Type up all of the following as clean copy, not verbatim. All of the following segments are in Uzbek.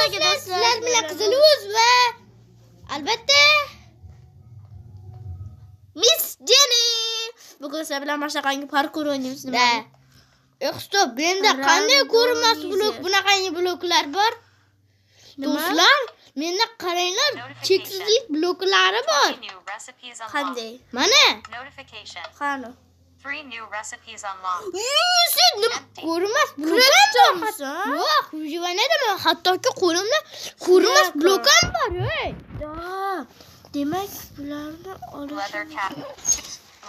do'stlar, sizlar bilan Qiziluz va albatta Miss Jenny. Bugun sizlar bilan mashaqangi parkour o'ynaymiz. Da. Stop, menda qanday ko'rinmas blok, bunaqangi bloklar bor. Do'stlar, menda qaranglar, cheksizlik bloklari bor. Qanday? Mana. Qani? 3 new recipes unlocked. Sen nima ko'rinmas blok Kurechtomsan? yo'q, ujivanadimi? Hattoki qo'limda ko'rinmas blok ham bor, ey. Da. Demak, bularni olish.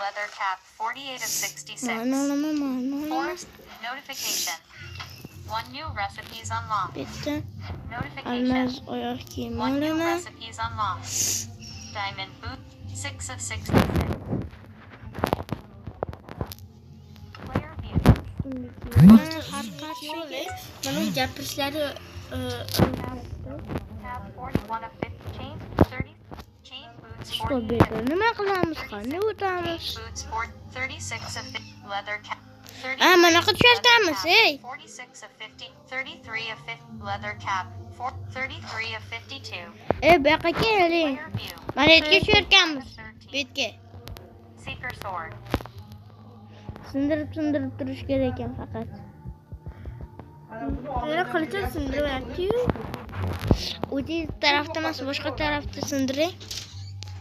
Leather cap 48 of 66. Mana. Forest notification. 1 new recipes unlocked. Bitta Notification. almaz oyoq kiyim 1 new olaman. recipes unlocked. Diamond boot 6 of 66. Player view. Mana gapirishlari Tab 41 of 50. Chain 30. Chain boots Stop 48 ber. Nima qilamiz? Qanday o'tamiz? boots 36 of 50. Leather cap. Mana qilyapmiz, ey. 46 of 50. 33 of 50. Leather cap. 33 of 52. Ey, bu yoqqa keling. Player view. Mana yerga tushayotganmiz. Bu 13. yerga. Seeker sword. Sindirib turish kerak ekan faqat. yana qilichni sindiryapti-yu. O'zi tarafda emas, boshqa tarafda sindiring.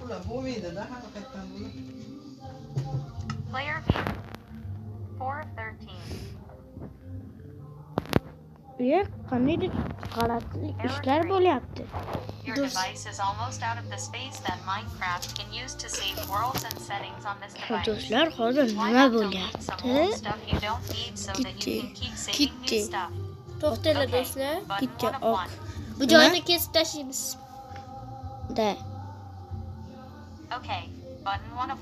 Ular bo'lmaydi-da haqiqatan buni. Player view. 4 of 13. Yo'q, qandaydir g'alati ishlar bo'lyapti. Your device is almost out of the space that Minecraft can use to save worlds and settings on this device. Do'stlar, hozir Why nima not delete some old bo'lyapti? stuff you don't need so that you can keep saving Kitty. new stuff? To'xtanglar Okay, do'stlar. button Kitty, 1 of ok. 1. Bu joyni kesib tashlaymiz. Da. Okay, button 1 of